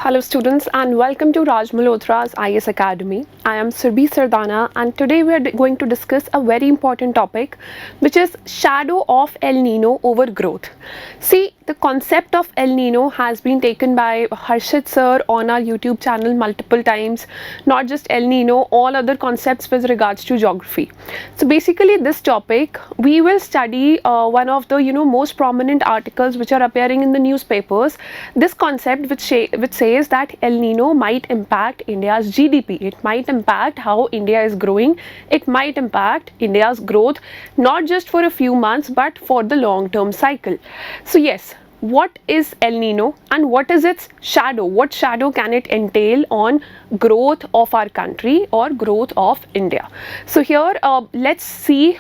Hello students and welcome to Malhotra's IAS Academy. I am Surbhi Sardana and today we are going to discuss a very important topic which is shadow of El-Nino over growth. See, the concept of El-Nino has been taken by Harshit sir on our YouTube channel multiple times. Not just El-Nino, all other concepts with regards to geography. So basically this topic we will study one of the most prominent articles which are appearing in the newspapers. This concept which says that El-Nino might impact India's GDP. It might impact how India is growing. It might impact India's growth not just for a few months but for the long-term cycle. So yes, what is El-Nino and what is its shadow? What shadow can it entail on growth of our country or growth of India? So here let's see.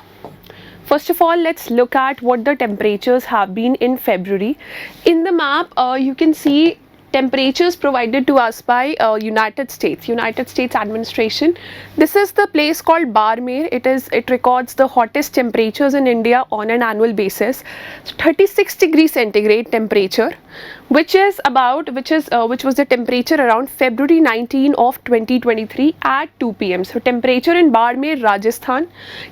First of all, let's look at what the temperatures have been in February. In the map, you can see temperatures provided to us by United States administration. This is the place called Barmer. It records the hottest temperatures in India on an annual basis. So 36 degrees centigrade temperature, which was the temperature around February 19 of 2023 at 2 p.m. So temperature in Barmer, Rajasthan,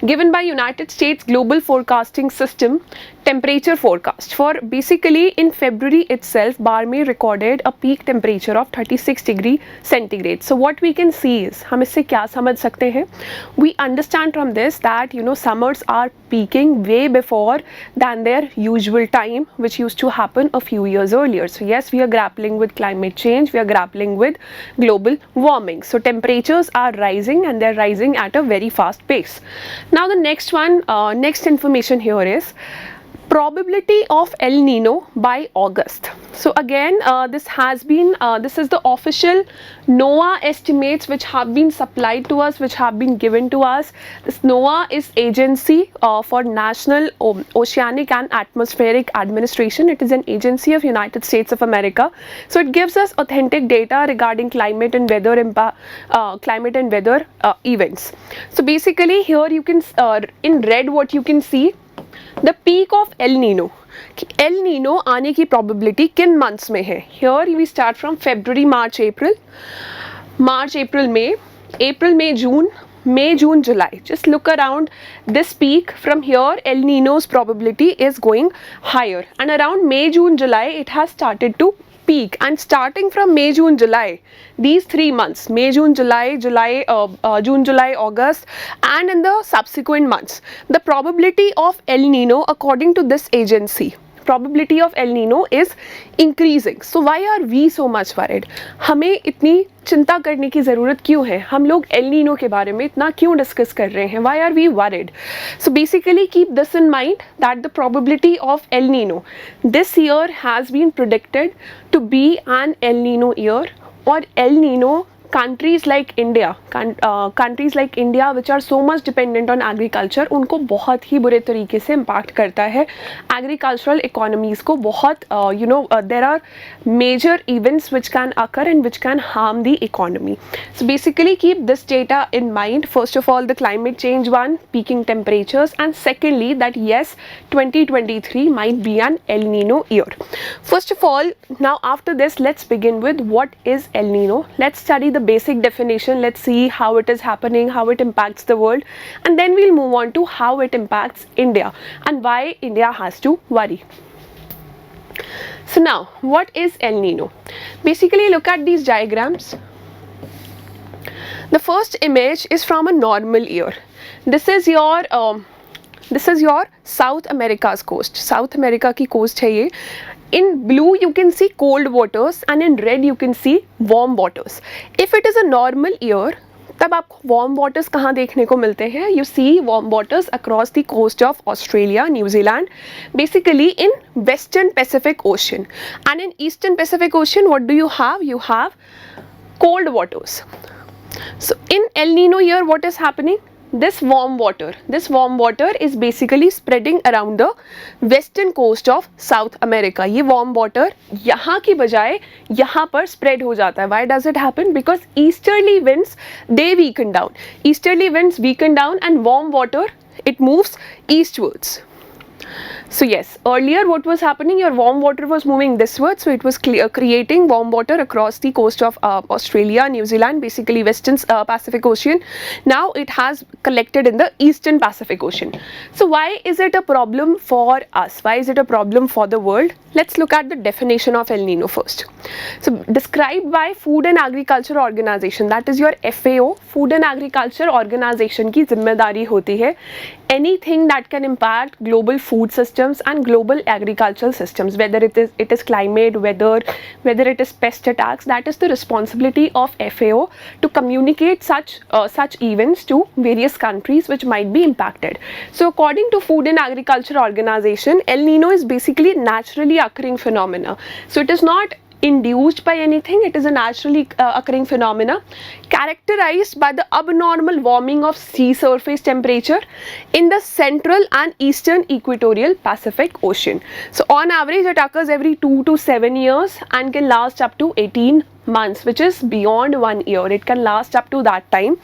given by United States Global Forecasting System temperature forecast. For basically in February itself, Barmer recorded a peak temperature of 36 degree centigrade. So what we can see is, हम इससे क्या समझ सकते हैं? We understand from this that summers are peaking way before than their usual time, which used to happen a few years earlier. So yes, we are grappling with climate change, we are grappling with global warming. So temperatures are rising and they're rising at a very fast pace. Now the next one, next information here is probability of El-Nino by August. So again, this is the official NOAA estimates which have been supplied to us, which have been given to us. This NOAA is Agency for National Oceanic and Atmospheric Administration. It is an agency of United States of America. So it gives us authentic data regarding climate and weather events. So basically here you can in red what you can see, the peak of El-Nino. El-Nino आने की probability किन months में है? Here we start from February, March, April, May, June, May, June, July. Just look around this peak. From here, El-Nino's probability is going higher, and around May, June, July, it has started to peak. And starting from May, June, July, these 3 months, May, June, July, June, July, August, and in the subsequent months, the probability of El-Nino, according to this agency, probability of El-Nino is increasing. So why are we so much worried? हमें इतनी चिंता करने की ज़रूरत क्यों है? हम लोग El-Nino के बारे में इतना क्यों डिस्कस कर रहे हैं? Why are we worried? So basically keep this in mind that the probability of El-Nino this year has been predicted to be an El-Nino year, or El-Nino countries like India which are so much dependent on agriculture, उनको बहुत ही बुरे तरीके से impact करता है. Agricultural economies को बहुत there are major events which can occur and which can harm the economy. So basically keep this data in mind. First of all, the climate change one, peaking temperatures, and secondly that yes, 2023 might be an El-Nino year. First of all, now after this, let's begin with what is El-Nino. Let's study the basic definition. Let's see how it is happening, how it impacts the world, and then we'll move on to how it impacts India and why India has to worry. So now, what is El-Nino? Basically, look at these diagrams. The first image is from a normal year. This is your South America's coast. South America की coast है ये. In blue you can see cold waters and in red you can see warm waters. If it is a normal year, तब आपको warm waters कहाँ देखने को मिलते हैं? You see warm waters across the coast of Australia, New Zealand, basically in Western Pacific Ocean. And in Eastern Pacific Ocean, what do you have? You have cold waters. So in El-Nino year, what is happening? This warm water is basically spreading around the western coast of South America. ये warm water यहाँ की बजाय यहाँ पर spread हो जाता है. Why does it happen? Because easterly winds they weaken down. Easterly winds weaken down and warm water it moves eastwards. So yes, earlier what was happening, your warm water was moving this-wards, so it was creating warm water across the coast of Australia, New Zealand, basically Western Pacific Ocean. Now it has collected in the Eastern Pacific Ocean. So why is it a problem for us? Why is it a problem for the world? Let's look at the definition of El Nino first. So described by Food and Agriculture Organization, that is your FAO, Food and Agriculture Organization की जिम्मेदारी होती है anything that can impact global food systems and global agricultural systems, whether it is climate, whether it is pest attacks. That is the responsibility of FAO to communicate such events to various countries which might be impacted. So according to Food and Agriculture Organization, El Nino is basically naturally occurring phenomena. So it is not induced by anything, it is a naturally occurring phenomena characterized by the abnormal warming of sea surface temperature in the central and eastern equatorial Pacific Ocean. So on average it occurs every 2 to 7 years and can last up to 18 months, which is beyond 1 year. It can last up to that time.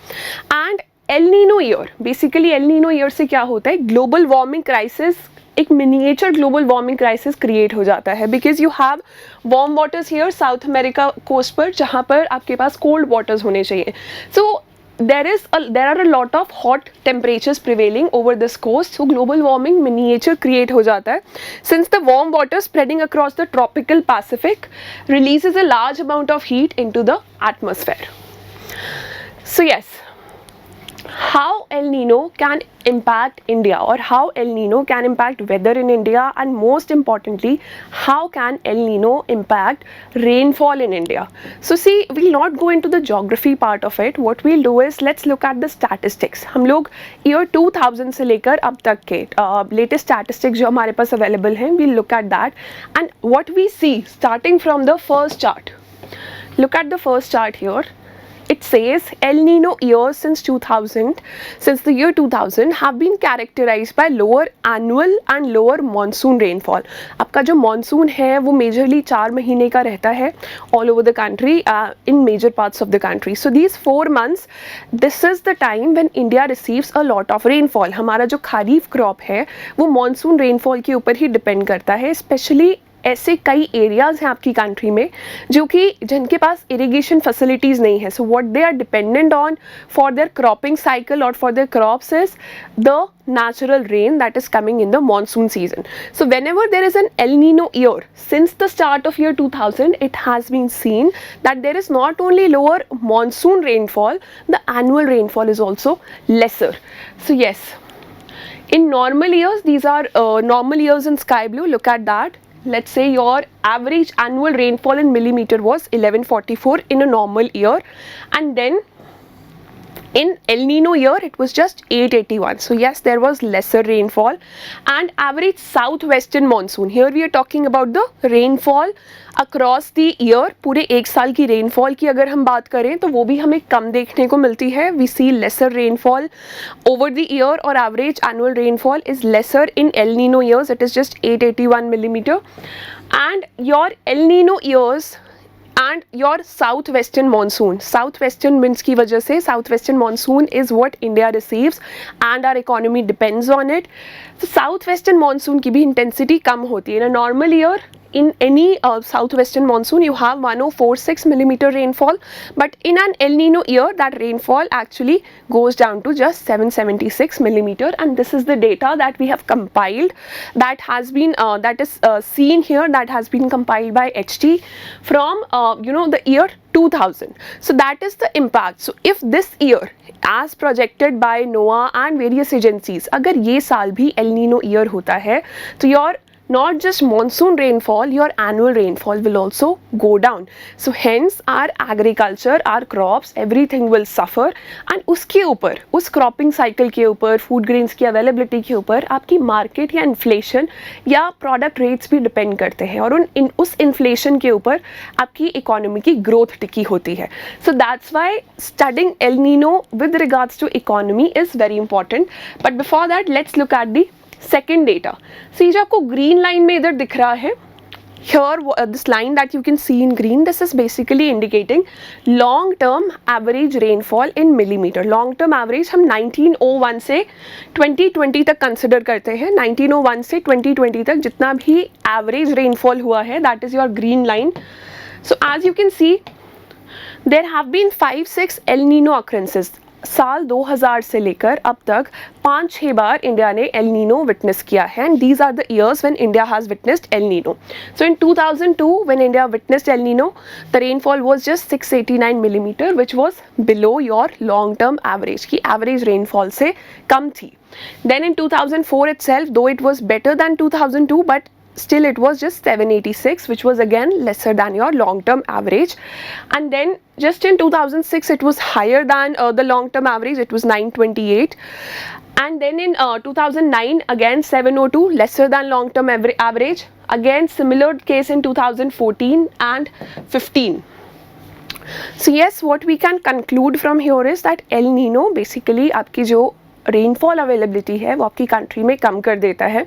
And El Nino year, basically El Nino year से क्या होता है, global warming crisis, एक miniature global warming crisis create हो जाता है, because you have warm waters here South America coast पर, जहाँ पर आपके पास कोल्ड वाटर्स होने चाहिए. सो there are a lot of hot temperatures prevailing over this coast, so global warming miniature create हो जाता है. Since the warm water spreading across the tropical Pacific releases a large amount of heat into the atmosphere. So yes, how El Nino can impact India, or how El Nino can impact weather in India, and most importantly how can El Nino impact rainfall in India. So see, we'll not go into the geography part of it. What we'll do is let's look at the statistics. हम लोग year 2000 से लेकर अब तक के latest statistics जो हमारे पास available हैं, we'll look at that. And what we see starting from the first chart, look at the first chart here. It says El Nino years since the year 2000 have been characterized by lower annual and lower monsoon rainfall. आपका जो monsoon है वो majorly 4 महीने का रहता है all over the country, in major parts of the country. So these 4 months, this is the time when India receives a lot of rainfall. हमारा जो खरीफ crop है वो monsoon rainfall के ऊपर ही depend करता है. Especially ऐसे कई एरियाज़ हैं आपकी कंट्री में जो कि जिनके पास इरिगेशन फैसिलिटीज़ नहीं है. So what they are dependent on for their cropping cycle और for their crops is the natural rain that is coming in the monsoon season. So whenever there is an El Nino year, since the start of year 2000, it has been seen that there is not only lower monsoon rainfall, the annual rainfall is also lesser. So yes, in normal years, these are normal years in sky blue. Look at that. Let's say your average annual rainfall in millimeter was 1144 in a normal year, and then in El Nino year it was just 881. So yes, there was lesser rainfall. And average southwestern monsoon, here we are talking about the rainfall across the year. पूरे एक साल की rainfall की अगर हम बात करें तो वो भी हमें कम देखने को मिलती है. We see lesser rainfall over the year, or average annual rainfall is lesser in El Nino years. It is just 881 millimeter. And your El Nino years and your southwestern monsoon winds की वजह से southwestern monsoon is what India receives and our economy depends on it. So southwestern monsoon की भी intensity कम होती है. In a normal year, in any southwestern monsoon you have 1046 millimeter rainfall, but in an El Nino year that rainfall actually goes down to just 776 millimeter. And this is the data that we have compiled, that has been that is seen here, that has been compiled by HT from the year 2000. So that is the impact. So if this year, as projected by NOAA and various agencies, अगर ये साल भी El Nino year होता है तो your not just monsoon rainfall, your annual rainfall will also go down. So hence our agriculture, our crops, everything will suffer. And उसके ऊपर, उस cropping cycle के ऊपर, food grains की availability के ऊपर आपकी market या inflation या product rates भी depend करते हैं, और उस inflation के ऊपर आपकी economy की growth टिकी होती है. So that's why studying El Nino with regards to economy is very important. But before that, let's look at the second data. See जो आपको ग्रीन लाइन में इधर दिख रहा है, here this line that you can see in green, this is basically indicating long term average rainfall in millimeter. long term average हम 1901 से 2020 तक कंसिडर करते हैं. 1901 से 2020 तक जितना भी एवरेज रेनफॉल हुआ है, that is your green line. So as you can see there have been 5-6 El Nino occurrences. साल 2000 से लेकर अब तक 5-6 बार इंडिया ने एल नीनो विटनेस किया है, and these are the years when India has witnessed El Nino. So in 2002 when India witnessed El Nino, the rainfall was just 689 millimetre, which was below your long term average, की average rainfall से कम थी. Then in 2004 itself, though it was better than 2002, but still it was just 786, which was again lesser than your long term average. And then just in 2006 it was higher than the long term average, it was 928. And then in 2009 again 702, lesser than long term average. Again similar case in 2014 and 15. So yes, what we can conclude from here is that El Nino basically आपकी जो rainfall availability है वो आपकी country में कम कर देता है,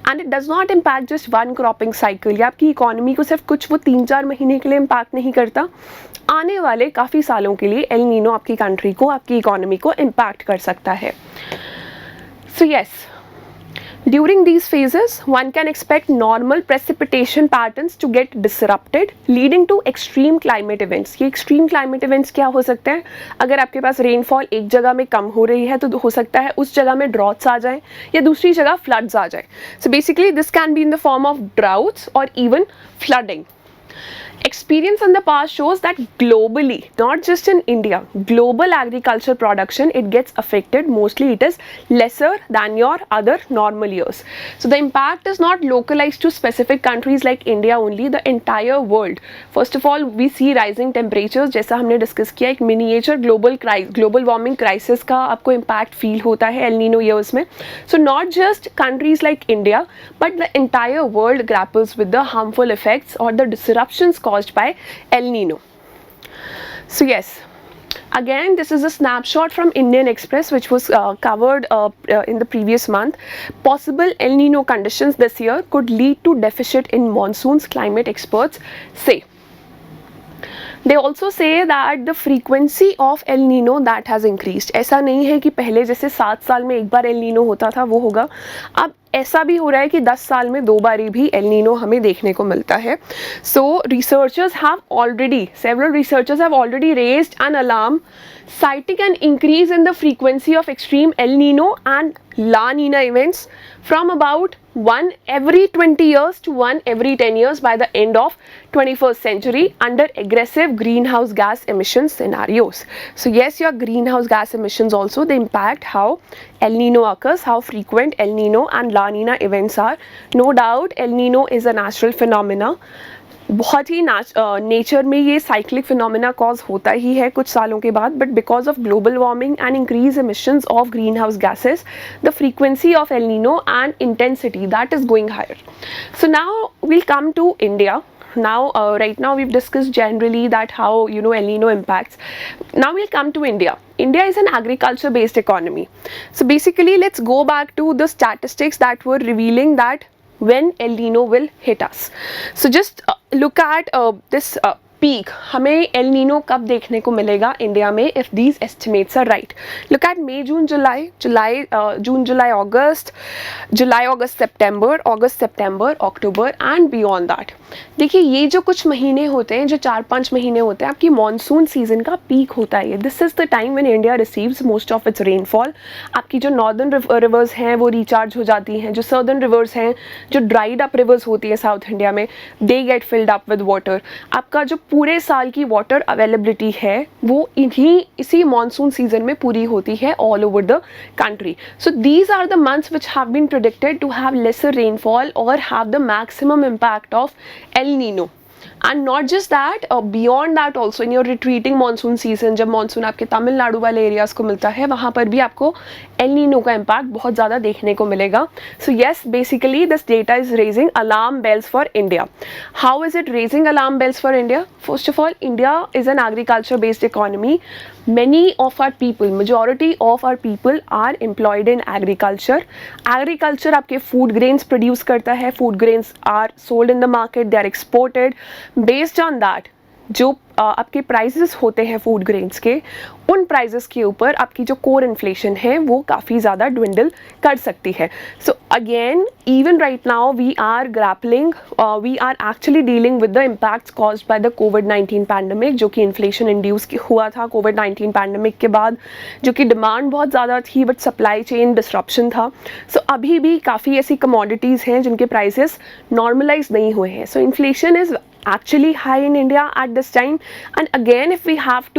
and it does not impact just one cropping cycle. या आपकी इकोनॉमी को सिर्फ कुछ वो 3-4 महीने के लिए इम्पैक्ट नहीं करता, आने वाले काफ़ी सालों के लिए एल नीनो आपकी कंट्री को, आपकी इकोनॉमी को इम्पैक्ट कर सकता है. So yes, during these phases one can expect normal precipitation patterns to get disrupted, leading to extreme climate events. ये extreme climate events क्या हो सकते हैं? अगर आपके पास रेनफॉल एक जगह में कम हो रही है तो हो सकता है उस जगह में ड्रॉट्स आ जाएं या दूसरी जगह फ्लड्स आ जाए. So basically this can be in the form of droughts और even flooding. Experience in the past shows that globally, not just in India, global agriculture production, it gets affected. Mostly it is lesser than your other normal years. So the impact is not localized to specific countries like India only, the entire world. First of all, we see rising temperatures, जैसा हमने discuss किया, एक miniature global warming crisis का आपको impact feel होता है L Nino years में. So not just countries like India but the entire world grapples with the harmful effects और the disruptions caused by El Nino. So yes, again this is a snapshot from Indian Express which was covered in the previous month. Possible El Nino conditions this year could lead to deficit in monsoons, climate experts say. They also say that the frequency of El Nino that has increased. ऐसा नहीं है कि पहले जैसे 7 साल में एक बार El Nino होता था वो होगा, अब ऐसा भी हो रहा है कि 10 साल में 2 बारी भी एल नीनो हमें देखने को मिलता है. सो several researchers have already raised an alarm citing an increase in the frequency of extreme El Nino and La Nina events from about 1 every 20 years to 1 every 10 years by the end of 21st century under aggressive greenhouse gas emission scenarios. So yes, your greenhouse gas emissions also, they impact how El Nino occurs, how frequent El Nino and La Nina events are. No doubt El Nino is a natural phenomena. बहुत ही nature में ये cyclic phenomena cause होता ही है कुछ सालों के बाद, but because of global warming and increase emissions of green house gases, the frequency of El Nino and intensity that is going higher. So now we'll come to India. Now right now we've discussed generally that how El Nino impacts. Now we'll come to India. India is an agriculture based economy. So basically let's go back to the statistics that were revealing that when El Nino will hit us. So just look at this peak. हमें El Nino कब देखने को मिलेगा India में if these estimates are right. Look at May, June, July, August, September, October and beyond that. देखिए ये जो कुछ महीने होते हैं, जो 4-5 महीने होते हैं, आपकी मानसून सीजन का पीक होता है. This is the time when India receives most of its rainfall. आपकी जो नॉर्दर्न रिवर्स हैं वो रिचार्ज हो जाती हैं, जो सर्दर्न रिवर्स हैं, जो ड्राइड अप रिवर्स होती है साउथ इंडिया में, they get filled up with water. आपका जो पूरे साल की वाटर अवेलेबिलिटी है वो इसी मानसून सीजन में पूरी होती है all over the country. So these are the months which have been predicted to have lesser rainfall और have the maximum impact of El Nino. And not just that, beyond that also in your retreating monsoon season, जब monsoon आपके तमिलनाडु वाले areas को मिलता है, वहाँ पर भी आपको एल नीनो का इम्पैक्ट बहुत ज़्यादा देखने को मिलेगा. So yes, basically this data is raising alarm bells for India. How is it raising alarm bells for India? First of all, India is an agriculture based economy. Many of our people, majority of our people are employed in agriculture. Agriculture आपके food grains produce करता है. Food grains are sold in the market, they are exported. Based on that, जो आपके prices होते हैं food grains के, उन prices के ऊपर आपकी जो कोर इन्फ्लेशन है वो काफ़ी ज़्यादा ड्विंडल कर सकती है. So again, even right now we are grappling, we are actually dealing with the impacts caused by the कोविड-19 पैंडमिक, जो कि इन्फ्लेशन इंड्यूस हुआ था कोविड-19 पैंडमिक के बाद, जो कि डिमांड बहुत ज़्यादा थी बट सप्लाई चेन डिस्ट्रप्शन था. सो अभी भी काफ़ी ऐसी कमोडिटीज़ हैं जिनके प्राइसेस नॉर्मलाइज नहीं हुए हैं. सो inflation is actually high in India at this time. And again, if we have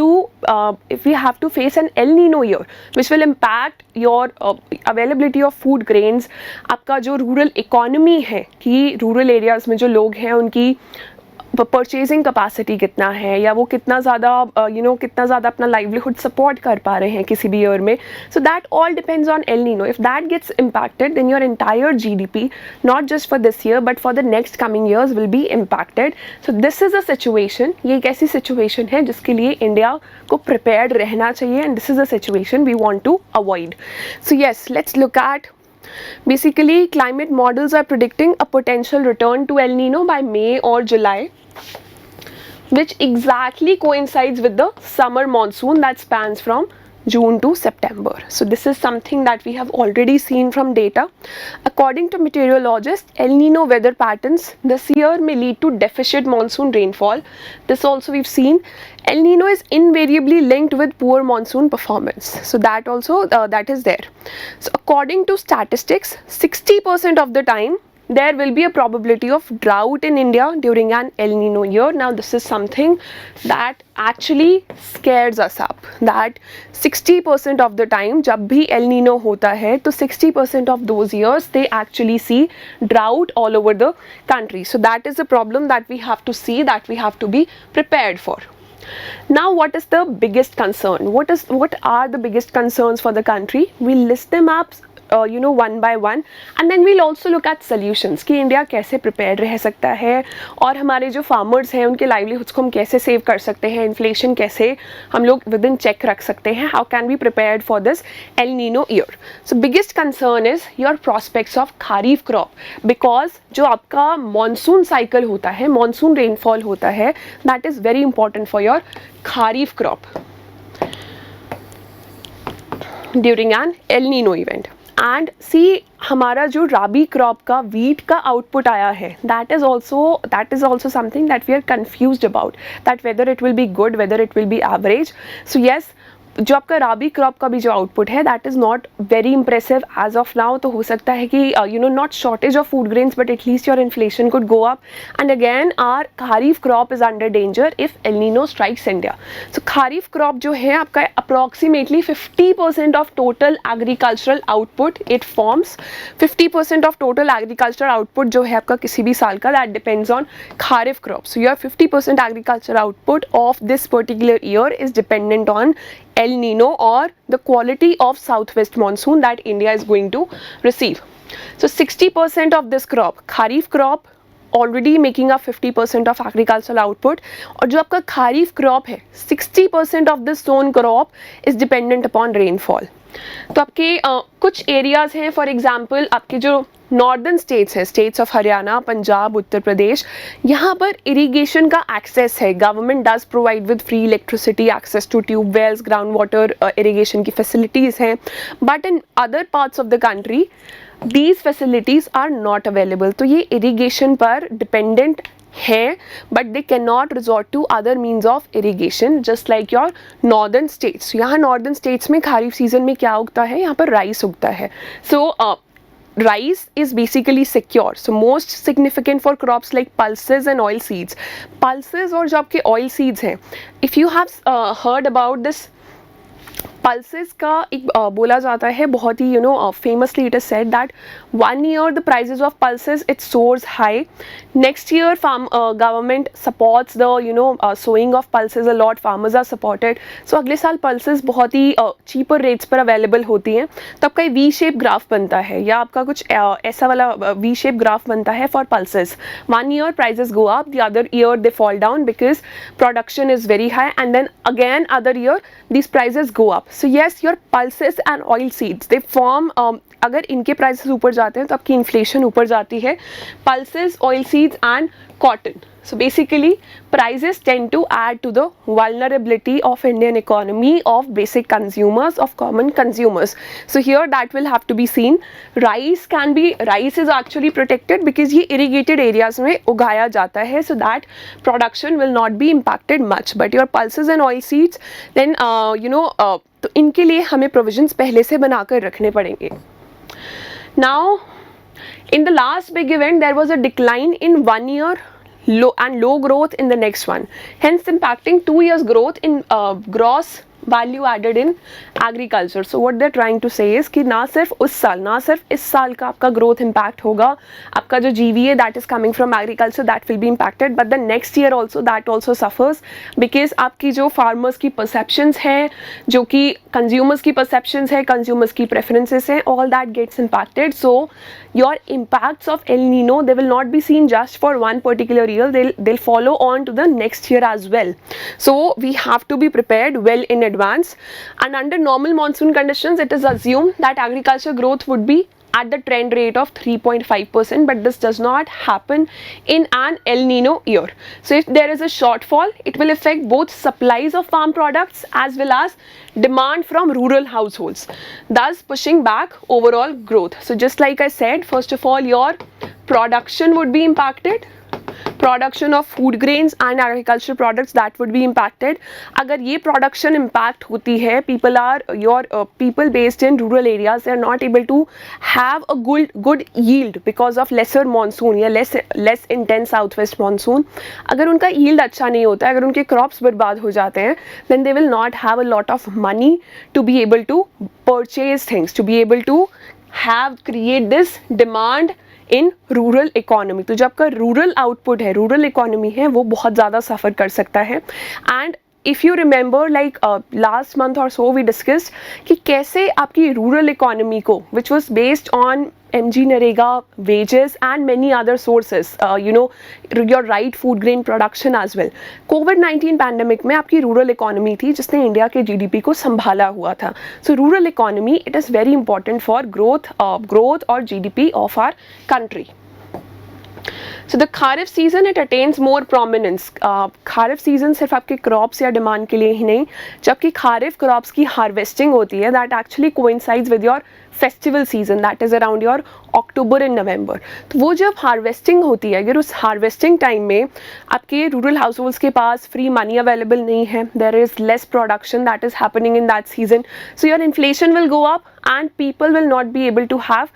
to face an El Nino year, which will impact your availability of food grains, आपका जो rural economy है कि rural areas में जो लोग हैं उनकी purchasing capacity कितना है, या वो कितना ज़्यादा कितना ज़्यादा अपना लाइवलीहुड सपोर्ट कर पा रहे हैं किसी भी ईयर में. So that all depends on El Nino. If that gets impacted, then your entire GDP, not just for this year but for the next coming years, will be impacted. So this is a situation, ये एक ऐसी situation है जिसके लिए India को prepared रहना चाहिए, and this is a situation we want to avoid. So yes, let's look at. Basically, climate models are predicting a potential return to El Nino by May or July, which exactly coincides with the summer monsoon that spans from June to September. So this is something that we have already seen from data. According to meteorologists, El Nino weather patterns this year may lead to deficit monsoon rainfall. This also we've seen. El Nino is invariably linked with poor monsoon performance. So that also that is there. So according to statistics, 60% of the time there will be a probability of drought in India during an El Nino year. Now this is something that actually scares us up, that 60% of the time जब भी El Nino होता है तो 60% of those years they actually see drought all over the country. So that is a problem that we have to see, that we have to be prepared for. Now, what is the biggest concern? What are the biggest concerns for the country? We'll list them up one by one, and then we'll also look at solutions कि India कैसे prepare रह सकता है, और हमारे जो farmers हैं उनके लाइवलीहुड्स को हम कैसे सेव कर सकते हैं, इन्फ्लेशन कैसे हम लोग विद इन चेक रख सकते हैं, how can be prepared for this El Nino year. So biggest concern is your prospects of kharif crop, because जो आपका मानसून साइकिल होता है, मानसून रेनफॉल होता है, that is very important for your kharif crop during an El Nino event. And see, हमारा जो rabi crop का wheat का आउटपुट आया है, that is also something that we are confused about, that whether it will be good, whether it will be average. So yes, जो आपका rabi crop का भी जो आउटपुट है that is not very impressive as of now. तो हो सकता है कि not shortage of food grains but at least your inflation could go up. And again our kharif crop is under danger if El Nino strikes India. So kharif crop जो है आपका approximately 50% of total agricultural output it forms. 50% of total agricultural output जो है आपका किसी भी साल का, that depends on kharif crop. So your 50% agricultural output of this particular year is dependent on El Nino or the quality of southwest monsoon that India is going to receive. So 60% of this crop, Kharif crop, already making up 50% of agricultural output. और जो आपका kharif crop है, 60% of this sown crop is dependent upon rainfall. तो आपके कुछ areas हैं, for example आपके जो नॉर्दर्न स्टेट्स हैं, स्टेट्स ऑफ हरियाणा, पंजाब, उत्तर प्रदेश, यहाँ पर इरिगेशन का एक्सेस है. Government does provide with free electricity, access to tube wells, ground water irrigation की फैसिलिटीज़ हैं. But in other parts of the country these facilities are not available. तो ये irrigation पर dependent हैं, but they can not resort to other means of irrigation, just like your northern states. यहाँ northern states में kharif season में क्या उगता है, यहाँ पर राइस उगता है. सो rice is basically secure. So most significant for crops like pulses and oil seeds. Pulses और जो आपके oil seeds हैं, if you have heard about this pulses का एक बोला जाता है बहुत ही famously it is said that 1 year the prices of pulses it soars high, next year farm government supports the sowing of pulses a lot, farmers are supported, so अगले साल pulses बहुत ही चीपर रेट्स पर available होती हैं। तो आपका V shape graph बनता है या आपका कुछ ऐसा वाला वी शेप ग्राफ बनता है for pulses. 1 year prices go up, the other year they fall down because production is very high, and then again other year these prices go up. So yes, your pulses and oil seeds they form अगर इनके prices ऊपर जाते हैं तो आपकी inflation ऊपर जाती है। Pulses, oil seeds and cotton, so basically prices tend to add to the vulnerability of Indian economy, of basic consumers, of common consumers. So here that will have to be seen. Rice is actually protected because ये irrigated areas में उगाया जाता है, so that production will not be impacted much. But your pulses and oil seeds then तो इनके लिए हमें provisions पहले से बनाकर रखने पड़ेंगे। Now in the last big event there was a decline in 1 year low growth in the next one, hence impacting 2 years growth in gross value added in agriculture. So what they are trying to say is कि ना सिर्फ इस साल का आपका growth impact होगा, आपका जो GVA that is coming from agriculture that will be impacted, but the next year also that also suffers because आपकी जो फार्मर्स की परसेप्शंस हैं, जो कि कंज्यूमर्स की परसेप्शंस है, कंज्यूमर्स की प्रेफरेंसेस हैं, all that gets impacted. So your impacts of El Nino, they will not be seen just for one particular year, they'll follow on to the next year as well. So we have to be prepared well in advance, and under normal monsoon conditions it is assumed that agriculture growth would be at the trend rate of 3.5%, but this does not happen in an El Nino year. So if there is a shortfall, it will affect both supplies of farm products as well as demand from rural households, thus pushing back overall growth. So just like I said, first of all your production would be impacted, production of food grains and agriculture products that would be impacted. अगर ये production impact होती है, people based in rural areas, they are not able to have a good yield because of lesser monsoon या less intense southwest monsoon। अगर उनका yield अच्छा नहीं होता है, अगर उनके क्रॉप्स बर्बाद हो जाते हैं, then they will not have a lot of money to be able to purchase things, to be able to create this demand in rural economy. तो जो आपका रूरल आउटपुट है, रूरल इकोनॉमी है, वो बहुत ज़्यादा सफ़र कर सकता है। And if you remember like last month और सो वी डिस्कस्ड कि कैसे आपकी रूरल इकोनॉमी को which was based on MG NREGA wages and many other sources, your right food grain production as well, COVID-19 pandemic में आपकी rural economy थी जिसने India के GDP को संभाला हुआ था। So rural economy it is very important for growth और GDP of our country. So the Kharif season it attains more prominence. Kharif season सिर्फ आपके क्रॉप्स या डिमांड के लिए ही नहीं, जबकि खारिफ क्रॉप्स की हार्वेस्टिंग होती है that actually coincides with your festival season that is around your October and November. तो वो जब हार्वेस्टिंग होती है, अगर उस हार्वेस्टिंग टाइम में आपके रूरल हाउस होल्ड्स के पास फ्री मनी अवेलेबल नहीं है, there is less production that is happening in that season, so your inflation will go up and people will not be able to have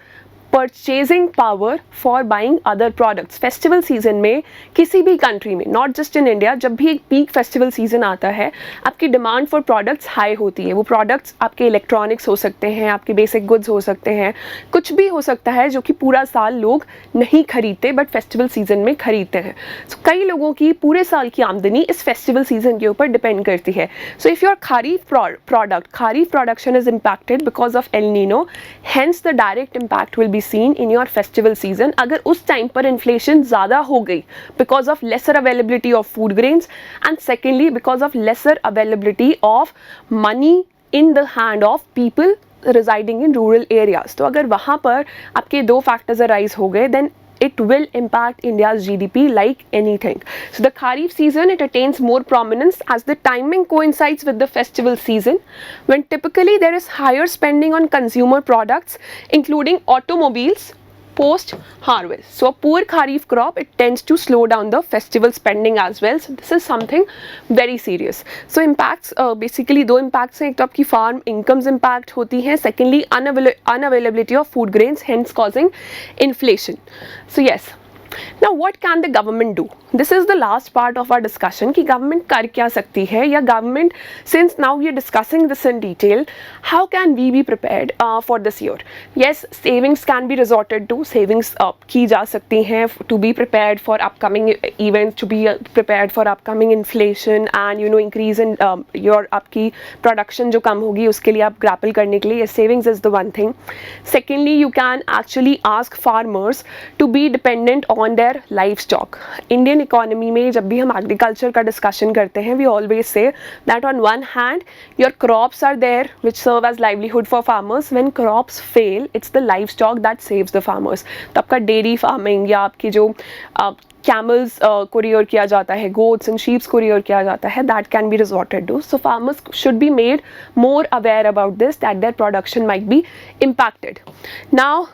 purchasing power for buying other products. Festival season में किसी भी country में, not just in India, जब भी एक peak festival season आता है आपकी डिमांड फॉर प्रोडक्ट्स हाई होती है। वो प्रोडक्ट्स आपके इलेक्ट्रॉनिक्स हो सकते हैं, आपके बेसिक गुड्स हो सकते हैं, कुछ भी हो सकता है जो कि पूरा साल लोग नहीं खरीदते बट फेस्टिवल सीजन में खरीदते हैं। सो कई लोगों की पूरे साल की आमदनी इस फेस्टिवल सीजन के ऊपर डिपेंड करती है। So if your kharif production is impacted because of El Nino, hence the direct impact will be seen in your festival season. अगर उस टाइम पर इन्फ्लेशन ज़्यादा हो गई because of lesser availability of food grains and secondly because of lesser availability of money in the hand of people residing in rural areas, तो अगर वहाँ पर आपके दो फैक्टर्स अराइज हो गए then it will impact India's GDP like anything. So the Kharif season it attains more prominence as the timing coincides with the festival season when typically there is higher spending on consumer products including automobiles post harvest. So a poor Kharif crop it tends to slow down the festival spending as well. So this is something very serious. So impacts basically दो impacts हैं, एक तो आपकी farm incomes impact होती हैं, secondly unavailability of food grains hence causing inflation. So yes, Now what can the government do? This is the last part of our discussion कि government कर क्या सकती है, या government, since now we are discussing this in detail, how can we be prepared for this year? Yes, savings can be resorted to, savings की जा सकती हैं to be prepared for upcoming events, to be prepared for upcoming inflation and increase in your आपकी production जो कम होगी उसके लिए आप grapple करने के लिए, yes, savings is the one thing. Secondly, you can actually ask farmers to be dependent on their livestock. Indian economy में जब भी हम agriculture का discussion करते हैं, we always say that on one hand your crops are there which serve as livelihood for farmers. When crops fail, it's the livestock that saves the farmers. तो आपका dairy farming या आपकी जो camels को rear किया जाता है, goats and sheep को rear किया जाता है, that can be resorted to. So farmers should be made more aware about this, that their production might be impacted. Now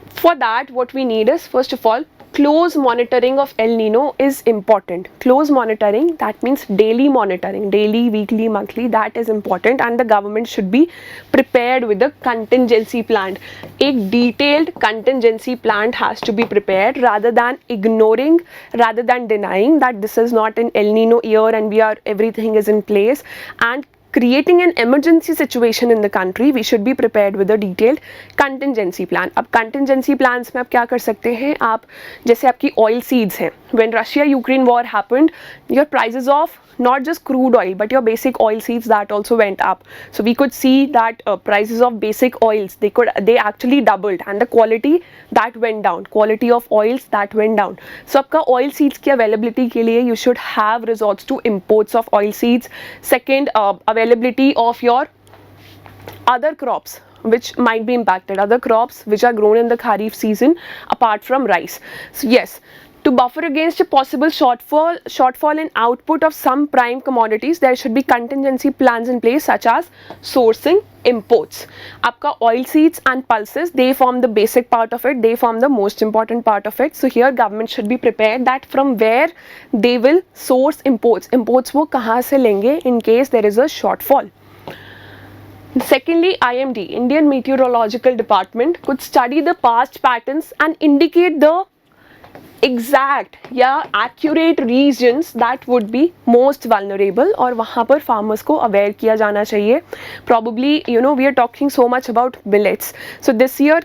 for that what we need is, first of all, close monitoring of El-Nino is important. Close monitoring, that means daily monitoring, daily, weekly, monthly, that is important, and the government should be prepared with a contingency plan. A detailed contingency plan has to be prepared, rather than ignoring, rather than denying that this is not an El-Nino year and everything is in place, and creating an emergency situation in the country. We should be prepared with a detailed contingency plan. अब contingency plans में आप क्या कर सकते हैं, आप जैसे आपकी oil seeds हैं, when Russia-Ukraine war happened, your prices of not just crude oil but your basic oil seeds, that also went up. So we could see that prices of basic oils, they actually doubled, and the quality that went down, quality of oils that went down. So आपका oil seeds की availability के लिए you should have resorts to imports of oil seeds. Second, availability of your other crops which might be impacted, other crops which are grown in the Kharif season apart from rice. So yes, to buffer against a possible shortfall in output of some prime commodities, there should be contingency plans in place, such as sourcing imports. Aapka oil seeds and pulses, they form the basic part of it, they form the most important part of it. So here government should be prepared that from where they will source imports. Imports wo kahan se lenge in case there is a shortfall. Secondly, IMD, Indian Meteorological Department, could study the past patterns and indicate the exact या accurate regions that would be most vulnerable, और वहाँ पर farmers को aware किया जाना चाहिए. Probably we are talking so much about millets. So this year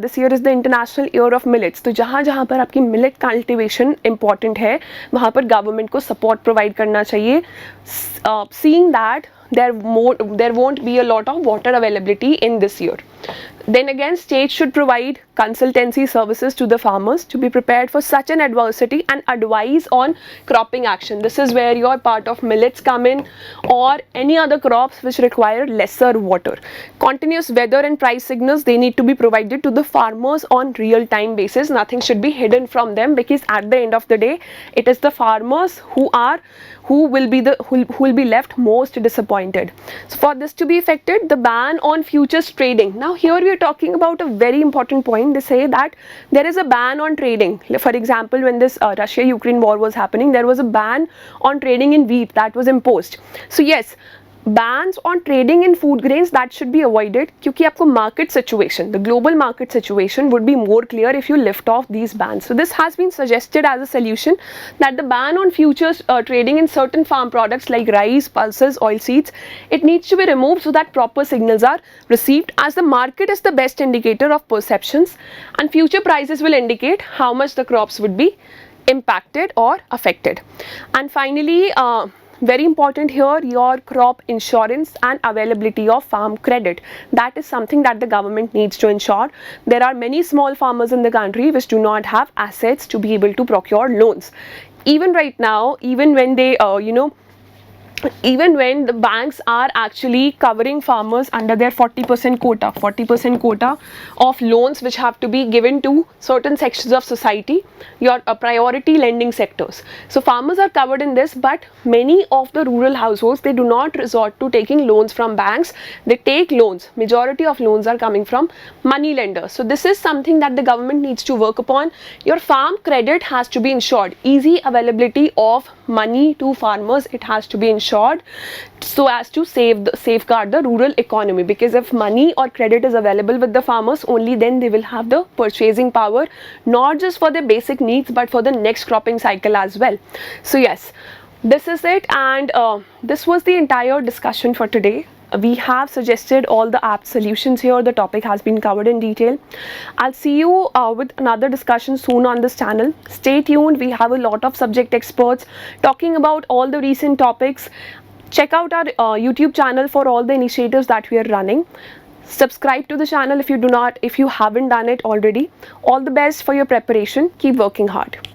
this year is the international year of millets. तो जहाँ जहाँ पर आपकी millet cultivation important है, वहाँ पर government को support provide करना चाहिए. Seeing that there won't be a lot of water availability in this year. Then again, states should provide consultancy services to the farmers to be prepared for such an adversity and advise on cropping action. This is where your part of millets come in, or any other crops which require lesser water. Continuous weather and price signals, they need to be provided to the farmers on real-time basis. Nothing should be hidden from them, because at the end of the day, it is the farmers who will be left most disappointed. So for this to be effected, the ban on futures trading. Now here we are talking about a very important point. They say that there is a ban on trading. For example, when this Russia-Ukraine war was happening, there was a ban on trading in wheat that was imposed. So yes, bans on trading in food grains, that should be avoided, क्योंकि आपको market situation, the global market situation would be more clear if you lift off these bans. So this has been suggested as a solution, that the ban on futures trading in certain farm products like rice, pulses, oil seeds, it needs to be removed so that proper signals are received, as the market is the best indicator of perceptions, and future prices will indicate how much the crops would be impacted or affected. And finally, very important here, your crop insurance and availability of farm credit. That is something that the government needs to ensure. There are many small farmers in the country which do not have assets to be able to procure loans. Even right now, even when they even when the banks are actually covering farmers under their 40% quota of loans which have to be given to certain sections of society, your priority lending sectors. So farmers are covered in this, but many of the rural households, they do not resort to taking loans from banks. They take loans. Majority of loans are coming from money lenders. So this is something that the government needs to work upon. Your farm credit has to be ensured. Easy availability of money to farmers, it has to be ensured so as to safeguard the rural economy, because if money or credit is available with the farmers, only then they will have the purchasing power, not just for their basic needs but for the next cropping cycle as well. So yes, this is it, and this was the entire discussion for today. We have suggested all the apt solutions here. The topic has been covered in detail. I'll see you with another discussion soon on this channel. Stay tuned. We have a lot of subject experts talking about all the recent topics. Check out our YouTube channel for all the initiatives that we are running. Subscribe to the channel if you haven't done it already. All the best for your preparation. Keep working hard.